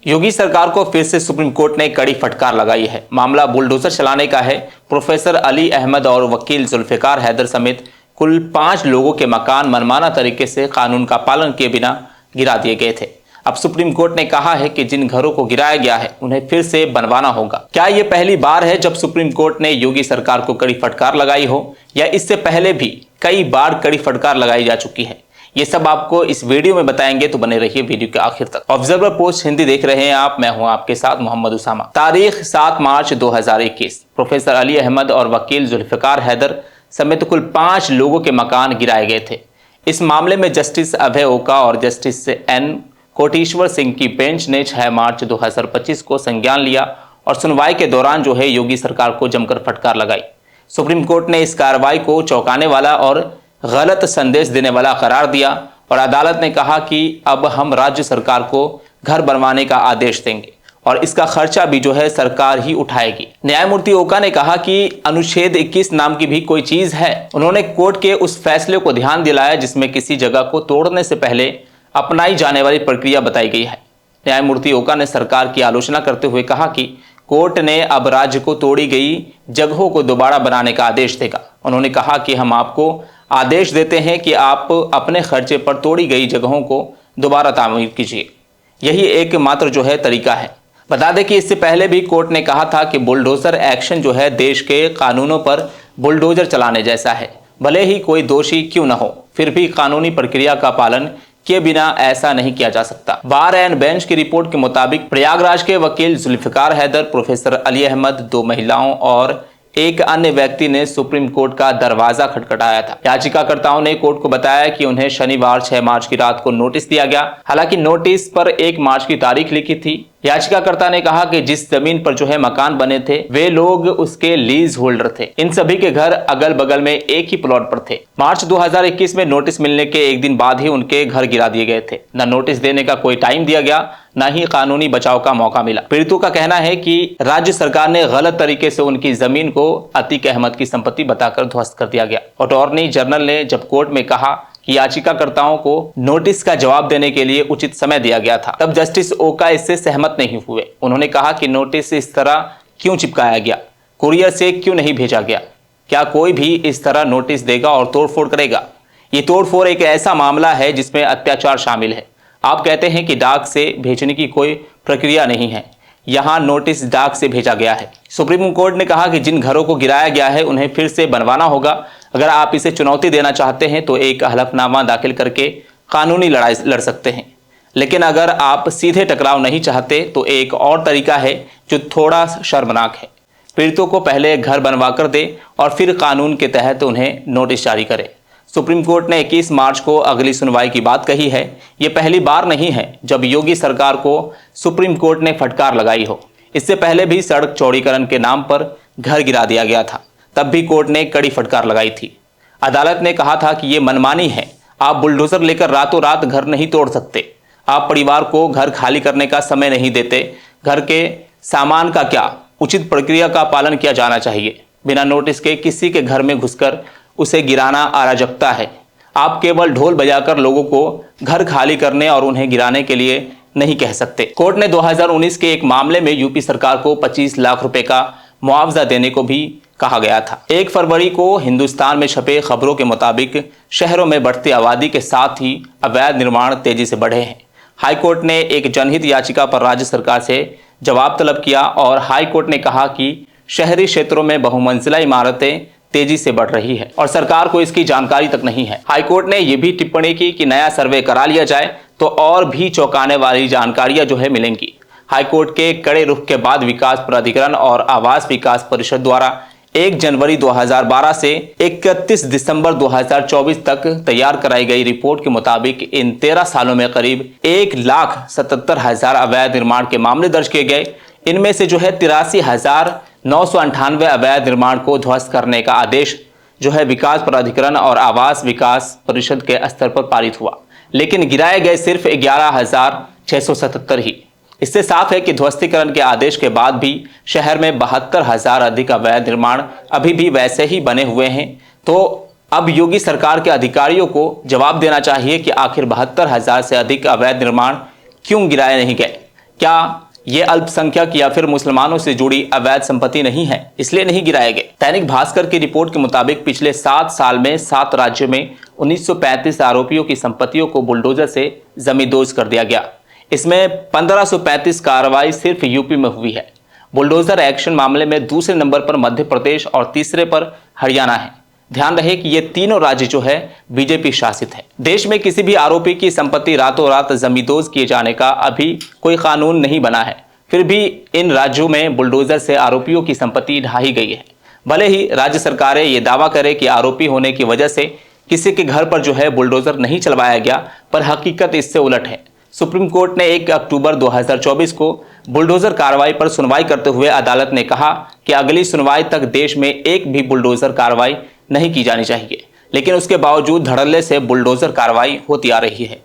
योगी सरकार को फिर से सुप्रीम कोर्ट ने कड़ी फटकार लगाई है। मामला बुलडोजर चलाने का है। प्रोफेसर अली अहमद और वकील जुल्फिकार हैदर समेत कुल 5 लोगों के मकान मनमाना तरीके से कानून का पालन किए बिना गिरा दिए गए थे। अब सुप्रीम कोर्ट ने कहा है कि जिन घरों को गिराया गया है उन्हें फिर से बनवाना होगा। क्या ये पहली बार है जब सुप्रीम कोर्ट ने योगी सरकार को कड़ी फटकार लगाई हो, या इससे पहले भी कई बार कड़ी फटकार लगाई जा चुकी है? ये सब आपको इस वीडियो में बताएंगे, तो बने रहिए वीडियो के आखिर तक। ऑब्जर्वर पोस्ट हिंदी देख रहे हैं आप, मैं हूं आपके साथ मोहम्मद उसामा। तारीख 7 मार्च 2021। प्रोफेसर अली अहमद और वकील जुल्फिकार हैदर समेत कुल 5 लोगों के मकान गिराए गए थे। इस मामले में जस्टिस अभय ओका और जस्टिस एन कोटेश्वर सिंह की बेंच ने 6 मार्च 2025 को संज्ञान लिया और सुनवाई के दौरान जो है योगी सरकार को जमकर फटकार लगाई। सुप्रीम कोर्ट ने इस कार्रवाई को चौंकाने वाला और गलत संदेश देने वाला करार दिया और अदालत ने कहा कि अब हम राज्य सरकार को घर बनवाने का आदेश देंगे और इसका खर्चा भी जो है सरकार ही उठाएगी। न्यायमूर्ति ओका ने कहा कि अनुच्छेद 21 नाम की भी कोई चीज है। उन्होंने कोर्ट के उस फैसले को ध्यान दिलाया जिसमें किसी जगह को तोड़ने से पहले अपनाई जाने वाली प्रक्रिया बताई गई है। न्यायमूर्ति ओका ने सरकार की आलोचना करते हुए कहा कि कोर्ट ने अब राज्य को तोड़ी गई जगहों को दोबारा बनाने का आदेश देगा। उन्होंने कहा कि हम आपको आदेश देते हैं कि आप अपने खर्चे पर तोड़ी गई जगहों को दोबारा तामीर कीजिए। यही एकमात्र जो है तरीका है। बता दें कि इससे पहले भी कोर्ट ने कहा था कि बुलडोजर एक्शन जो है देश के कानूनों पर बुलडोजर चलाने जैसा है। भले ही कोई दोषी क्यों न हो, फिर भी कानूनी प्रक्रिया का पालन किए बिना ऐसा नहीं किया जा सकता। बार एंड बेंच की रिपोर्ट के मुताबिक प्रयागराज के वकील जुल्फिकार हैदर, प्रोफेसर अली अहमद, 2 महिलाओं और एक अन्य व्यक्ति ने सुप्रीम कोर्ट का दरवाजा खटखटाया था। याचिकाकर्ताओं ने कोर्ट को बताया कि उन्हें शनिवार 6 मार्च की रात को नोटिस दिया गया। हालांकि नोटिस पर 1 मार्च की तारीख लिखी थी। याचिकाकर्ता ने कहा कि जिस जमीन पर जो है मकान बने थे वे लोग उसके लीज होल्डर थे। इन सभी के घर अगल बगल में एक ही प्लॉट पर थे। मार्च 2021 में नोटिस मिलने के 1 दिन बाद ही उनके घर गिरा दिए गए थे। न नोटिस देने का कोई टाइम दिया गया, न ही कानूनी बचाव का मौका मिला। पीड़ितों का कहना है कि राज्य सरकार ने गलत तरीके से उनकी जमीन को अतीक अहमद की संपत्ति बताकर ध्वस्त कर दिया गया। अटॉर्नी जनरल ने जब कोर्ट में कहा कि याचिकाकर्ताओं को नोटिस का जवाब देने के लिए उचित समय दिया गया था, तब जस्टिस ओका इससे सहमत नहीं हुए। उन्होंने कहा कि नोटिस इस तरह क्यों चिपकाया गया, कुरियर से क्यों नहीं भेजा गया? क्या कोई भी इस तरह नोटिस देगा और तोड़फोड़ करेगा? ये तोड़फोड़ एक ऐसा मामला है जिसमें अत्याचार शामिल है। आप कहते हैं कि डाक से भेजने की कोई प्रक्रिया नहीं है, यहाँ नोटिस डाक से भेजा गया है। सुप्रीम कोर्ट ने कहा कि जिन घरों को गिराया गया है उन्हें फिर से बनवाना होगा। अगर आप इसे चुनौती देना चाहते हैं तो एक हलफनामा दाखिल करके कानूनी लड़ाई लड़ सकते हैं, लेकिन अगर आप सीधे टकराव नहीं चाहते तो एक और तरीका है जो थोड़ा शर्मनाक है। पीड़ितों को पहले घर बनवा कर दे और फिर कानून के तहत उन्हें नोटिस जारी करे। सुप्रीम कोर्ट ने 21 मार्च को अगली सुनवाई की बात कही है। ये पहली बार नहीं है जब योगी सरकार को सुप्रीम कोर्ट ने फटकार लगाई हो। इससे पहले भी सड़क चौड़ीकरण के नाम पर घर गिरा दिया गया था, तब भी कोर्ट ने कड़ी फटकार लगाई थी। अदालत ने कहा था कि ये मनमानी है, आप बुलडोजर लेकर रातों रात घर नहीं तोड़ सकते। आप परिवार को घर खाली करने का समय नहीं देते। घर के सामान का क्या, उचित प्रक्रिया का पालन किया जाना चाहिए। बिना नोटिस के किसी के घर में घुसकर उसे गिराना अराजकता है। आप केवल ढोल बजाकर लोगों को घर खाली करने और उन्हें गिराने के लिए नहीं कह सकते। कोर्ट ने 2019 के एक मामले में यूपी सरकार को 25 लाख रुपए का मुआवजा देने को भी कहा गया था। 1 फरवरी को हिंदुस्तान में छपे खबरों के मुताबिक शहरों में बढ़ती आबादी के साथ ही अवैध निर्माण तेजी से बढ़े हैं। हाईकोर्ट ने एक जनहित याचिका पर राज्य सरकार से जवाब तलब किया और हाईकोर्ट ने कहा कि शहरी क्षेत्रों में बहुमंजिला इमारतें तेजी से बढ़ रही है और सरकार को इसकी जानकारी तक नहीं है। हाईकोर्ट ने यह भी टिप्पणी की कि नया सर्वे करा लिया जाए तो और भी चौंकाने वाली जानकारियां जो है मिलेंगी। हाईकोर्ट के कड़े रुख के बाद विकास प्राधिकरण और आवास विकास परिषद द्वारा 1 जनवरी 2012 से 31 दिसंबर 2024 तक तैयार कराई गई रिपोर्ट के मुताबिक इन 13 सालों में करीब 1,77,000 अवैध निर्माण के मामले दर्ज किए गए। इनमें से जो है 83,998 अवैध निर्माण को ध्वस्त करने का आदेश जो है विकास प्राधिकरण और आवास विकास परिषद के स्तर पर पारित हुआ, लेकिन गिराए गए सिर्फ 11,677 ही। इससे साफ है कि ध्वस्तीकरण के आदेश के बाद भी शहर में 72,000 अधिक अवैध निर्माण अभी भी वैसे ही बने हुए हैं। तो अब योगी सरकार के अधिकारियों को जवाब देना चाहिए कि आखिर 72,000 से अधिक अवैध निर्माण क्यों गिराए नहीं गए। क्या ये अल्पसंख्यक या फिर मुसलमानों से जुड़ी अवैध संपत्ति नहीं है, इसलिए नहीं गिराए गए? दैनिक भास्कर की रिपोर्ट के मुताबिक पिछले 7 साल में 7 राज्यों में 1935 आरोपियों की संपत्तियों को बुलडोजर से जमींदोज कर दिया गया। इसमें 1535 कार्रवाई सिर्फ यूपी में हुई है। बुलडोजर एक्शन मामले में दूसरे नंबर पर मध्य प्रदेश और तीसरे पर हरियाणा है। ध्यान रहे कि ये तीनों राज्य जो है बीजेपी शासित है। देश में किसी भी आरोपी की संपत्ति रातों रात जमींदोज किए जाने का अभी कोई कानून नहीं बना है, फिर भी इन राज्यों में बुलडोजर से आरोपियों की संपत्ति ढाई गई है। भले ही राज्य सरकारें ये दावा करें कि आरोपी होने की वजह से किसी के घर पर जो है बुलडोजर नहीं चलवाया गया, पर हकीकत इससे उलट है। सुप्रीम कोर्ट ने 1 अक्टूबर 2024 को बुलडोजर कार्रवाई पर सुनवाई करते हुए अदालत ने कहा कि अगली सुनवाई तक देश में एक भी बुलडोजर कार्रवाई नहीं की जानी चाहिए, लेकिन उसके बावजूद धड़ल्ले से बुलडोजर कार्रवाई होती आ रही है।